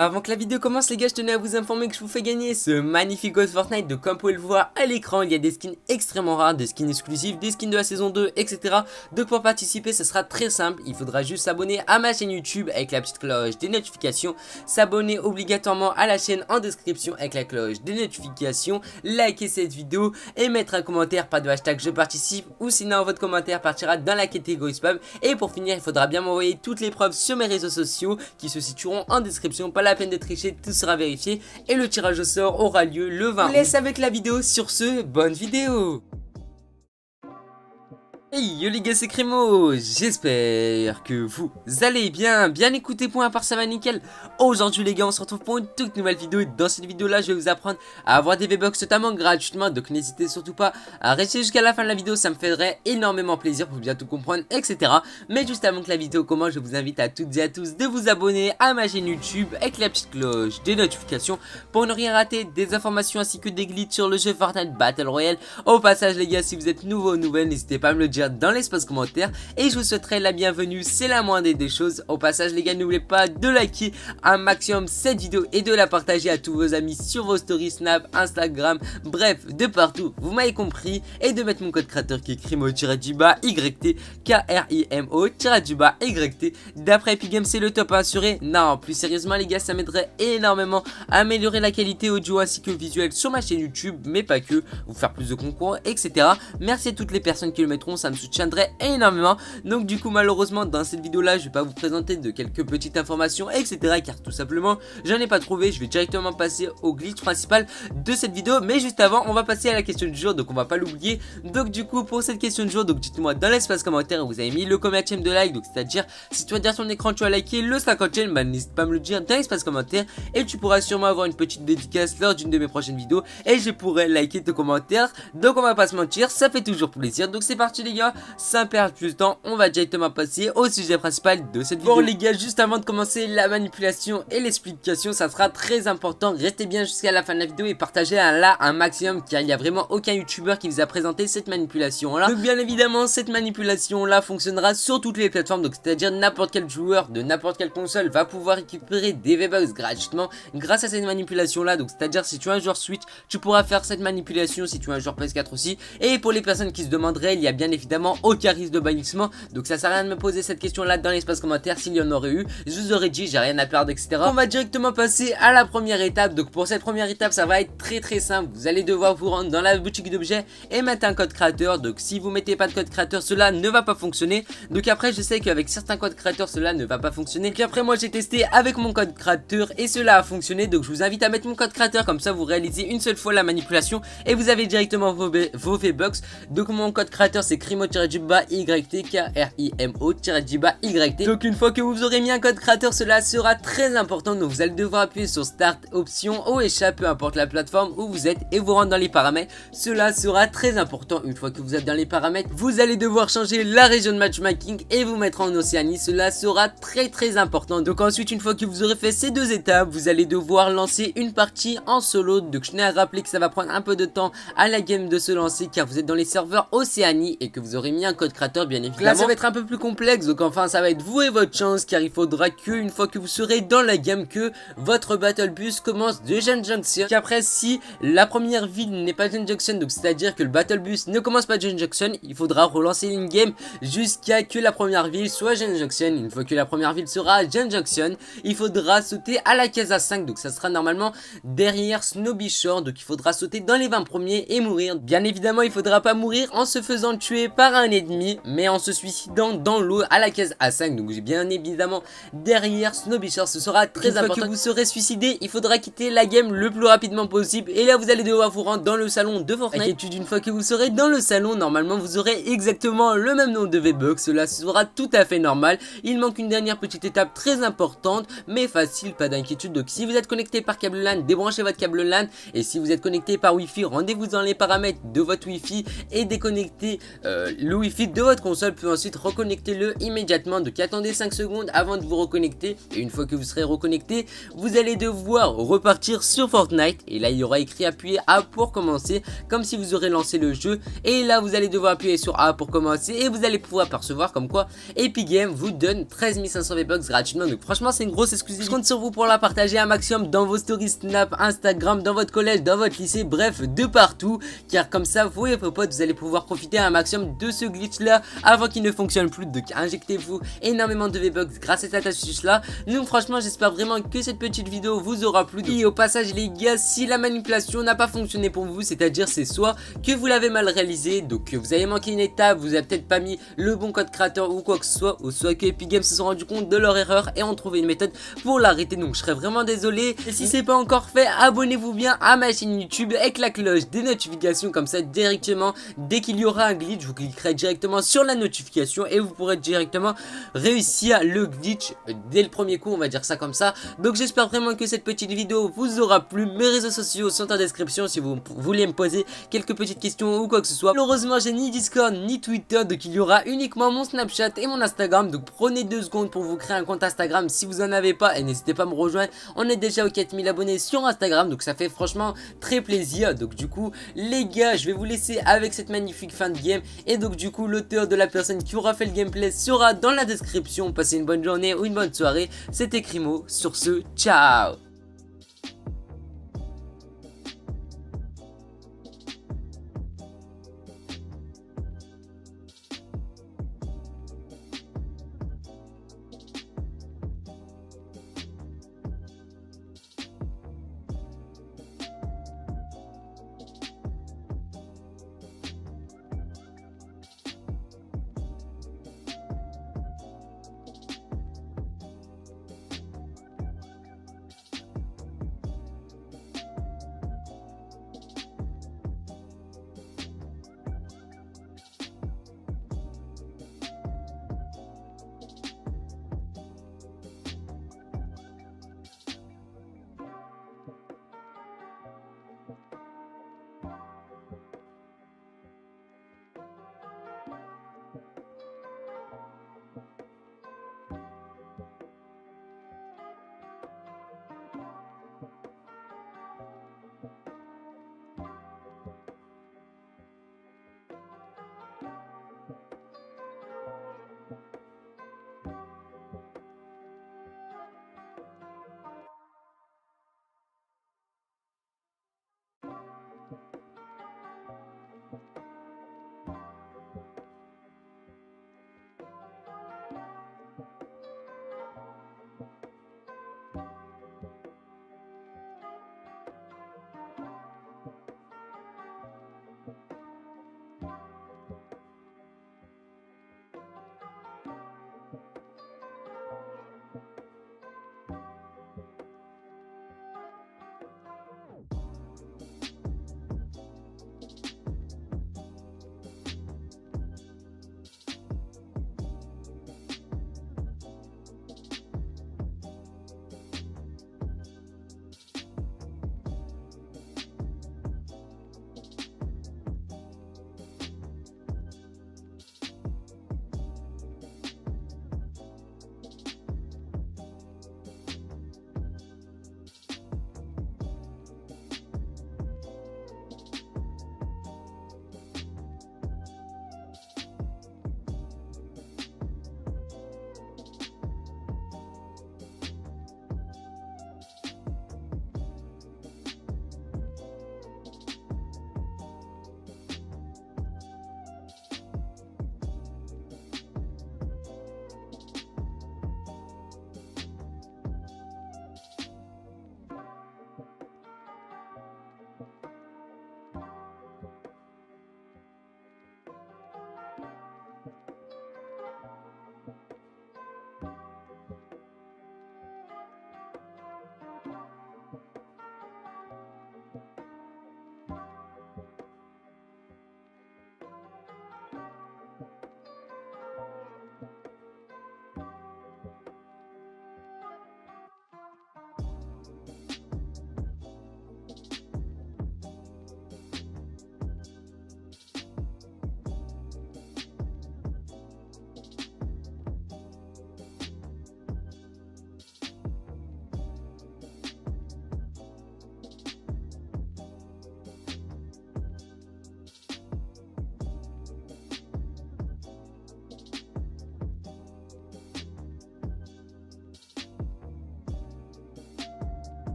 Avant que la vidéo commence les gars, je tenais à vous informer que je vous fais gagner ce magnifique Ghost Fortnite. Donc comme vous pouvez le voir à l'écran, il y a des skins extrêmement rares, des skins exclusifs, des skins de la saison 2, etc. Donc pour participer, ça sera très simple, il faudra juste s'abonner à ma chaîne YouTube avec la petite cloche des notifications, s'abonner obligatoirement à la chaîne en description avec la cloche des notifications, liker cette vidéo et mettre un commentaire, pas de hashtag je participe, ou sinon votre commentaire partira dans la catégorie spam. Et pour finir, il faudra bien m'envoyer toutes les preuves sur mes réseaux sociaux qui se situeront en description. Pas la peine de tricher, tout sera vérifié et le tirage au sort aura lieu le 20 août. Je vous laisse avec la vidéo. Sur ce, bonne vidéo. Hey yo les gars, c'est Crémo, j'espère que vous allez bien écoutez, point à part ça va nickel. Aujourd'hui les gars, on se retrouve pour une toute nouvelle vidéo et dans cette vidéo là je vais vous apprendre à avoir des V-Bucks totalement gratuitement. Donc n'hésitez surtout pas à rester jusqu'à la fin de la vidéo, ça me ferait énormément plaisir pour bien tout comprendre, etc. Mais juste avant que la vidéo commence, je vous invite à toutes et à tous de vous abonner à ma chaîne YouTube avec la petite cloche des notifications pour ne rien rater des informations ainsi que des glitches sur le jeu Fortnite Battle Royale. Au passage les gars, si vous êtes nouveau ou nouvelle, n'hésitez pas à me le dire dans l'espace commentaire et je vous souhaiterai la bienvenue, c'est la moindre des choses. Au passage les gars, n'oubliez pas de liker un maximum cette vidéo et de la partager à tous vos amis sur vos stories Snap, Instagram, bref de partout, vous m'avez compris, et de mettre mon code créateur qui est Krimo-YT, Krimo-YT. D'après Epic Games, c'est le top assuré. Non, plus sérieusement les gars, ça m'aiderait énormément à améliorer la qualité audio ainsi que visuelle sur ma chaîne YouTube, mais pas que, vous faire plus de concours, etc. Merci à toutes les personnes qui le mettront, ça me soutiendrait énormément. Donc du coup malheureusement dans cette vidéo là je vais pas vous présenter de quelques petites informations, etc. car tout simplement j'en ai pas trouvé. Je vais directement passer au glitch principal de cette vidéo, mais juste avant on va passer à la question du jour, donc on va pas l'oublier. Donc du coup pour cette question du jour, donc dites-moi dans l'espace commentaire où vous avez mis le combienième de like, donc c'est à dire si tu vas dire sur ton écran tu as liké le 50e, bah n'hésite pas à me le dire dans l'espace commentaire et tu pourras sûrement avoir une petite dédicace lors d'une de mes prochaines vidéos et je pourrai liker tes commentaires. Donc on va pas se mentir, ça fait toujours plaisir. Donc c'est parti les gars, sans perdre plus de temps, on va directement passer au sujet principal de cette vidéo. Bon les gars, juste avant de commencer la manipulation et l'explication, ça sera très important, restez bien jusqu'à la fin de la vidéo et partagez là un maximum car il n'y a vraiment aucun youtubeur qui vous a présenté cette manipulation là. Donc bien évidemment cette manipulation là fonctionnera sur toutes les plateformes, donc c'est à dire n'importe quel joueur de n'importe quelle console va pouvoir récupérer des V-Bucks gratuitement grâce à cette manipulation là. Donc c'est à dire si tu es un joueur Switch, tu pourras faire cette manipulation, si tu es un joueur PS4 aussi. Et pour les personnes qui se demanderaient, il y a bien évidemment aucun risque de bannissement, donc ça sert à rien de me poser cette question là dans l'espace commentaire. S'il y en aurait eu, je vous aurais dit j'ai rien à perdre, etc. On va directement passer à la première étape. Donc pour cette première étape ça va être très simple, vous allez devoir vous rendre dans la boutique d'objets et mettre un code créateur. Donc si vous mettez pas de code créateur, cela ne va pas fonctionner. Donc après je sais qu'avec certains codes créateurs cela ne va pas fonctionner, puis après moi j'ai testé avec mon code créateur et cela a fonctionné. Donc je vous invite à mettre mon code créateur, comme ça vous réalisez une seule fois la manipulation et vous avez directement vos V-Bucks. Donc mon code créateur c'est Krimo-YT, Krimo-YT. Donc une fois que vous aurez mis un code créateur, cela sera très important. Donc vous allez devoir appuyer sur Start, Option, ou Échappe, peu importe la plateforme où vous êtes, et vous rendre dans les paramètres. Cela sera très important. Une fois que vous êtes dans les paramètres, vous allez devoir changer la région de matchmaking et vous mettre en Océanie. Cela sera très important. Donc ensuite, une fois que vous aurez fait ces deux étapes, vous allez devoir lancer une partie en solo. Donc je tenais à rappeler que ça va prendre un peu de temps à la game de se lancer car vous êtes dans les serveurs Océanie et que vous aurez mis un code créateur bien évidemment. Là ça va être un peu plus complexe, donc enfin ça va être vous et votre chance, car il faudra que une fois que vous serez dans la game que votre battle bus commence de Gen Junction. Qu'après si la première ville n'est pas Gen Junction, donc c'est à dire que le battle bus ne commence pas Gen Junction, il faudra relancer une game jusqu'à que la première ville soit Gen Junction. Une fois que la première ville sera Gen Junction, il faudra sauter à la case A5, donc ça sera normalement derrière Snowby Shore. Donc il faudra sauter dans les 20 premiers et mourir. Bien évidemment il faudra pas mourir en se faisant tuer par un ennemi, mais en se suicidant dans l'eau à la case A5. Donc bien évidemment derrière Snowby Shore, ce sera très important. Une fois que vous serez suicidé, il faudra quitter la game le plus rapidement possible et là vous allez devoir vous rendre dans le salon de Fortnite. Et une fois que vous serez dans le salon, normalement vous aurez exactement le même nombre de V-Bucks, cela sera tout à fait normal. Il manque une dernière petite étape très importante mais facile, pas d'inquiétude. Donc si vous êtes connecté par câble LAN, débranchez votre câble LAN, et si vous êtes connecté par Wi-Fi, rendez-vous dans les paramètres de votre Wi-Fi et déconnectez le Wi-Fi de votre console, puis ensuite reconnectez-le immédiatement. Donc attendez 5 secondes avant de vous reconnecter, et une fois que vous serez reconnecté, vous allez devoir repartir sur Fortnite, et là il y aura écrit appuyer A pour commencer, comme si vous aurez lancé le jeu, et là vous allez devoir appuyer sur A pour commencer, et vous allez pouvoir percevoir comme quoi Epic Games vous donne 13 500 V-Bucks gratuitement. Donc franchement c'est une grosse exclusivité. Je compte sur vous pour la partager un maximum dans vos stories Snap, Instagram, dans votre collège, dans votre lycée, bref de partout, car comme ça vous et vos potes vous allez pouvoir profiter un maximum de ce glitch là avant qu'il ne fonctionne plus. Donc injectez-vous énormément de V-Bucks grâce à cette astuce là. Donc franchement j'espère vraiment que cette petite vidéo vous aura plu. Et au passage les gars, si la manipulation n'a pas fonctionné pour vous, c'est à dire c'est soit que vous l'avez mal réalisé, donc que vous avez manqué une étape, vous avez peut-être pas mis le bon code créateur ou quoi que ce soit, ou soit que Epic Games se sont rendu compte de leur erreur et ont trouvé une méthode pour l'arrêter. Donc je serais vraiment désolé. Et si c'est pas encore fait, abonnez-vous bien à ma chaîne YouTube avec la cloche des notifications, comme ça directement dès qu'il y aura un glitch vous cliquerez directement sur la notification et vous pourrez directement réussir le glitch dès le premier coup, on va dire ça comme ça. Donc j'espère vraiment que cette petite vidéo vous aura plu. Mes réseaux sociaux sont en description si vous voulez me poser quelques petites questions ou quoi que ce soit. Malheureusement j'ai ni Discord ni Twitter, donc il y aura uniquement mon Snapchat et mon Instagram. Donc prenez 2 secondes pour vous créer un compte Instagram si vous en avez pas, et n'hésitez pas à me rejoindre. On est déjà aux 4000 abonnés sur Instagram, donc ça fait franchement très plaisir. Donc du coup les gars, je vais vous laisser avec cette magnifique fin de game, et donc du coup l'auteur de la personne qui aura fait le gameplay sera dans la description. Passez une bonne journée ou une bonne soirée, c'était Crimo. Sur ce, ciao.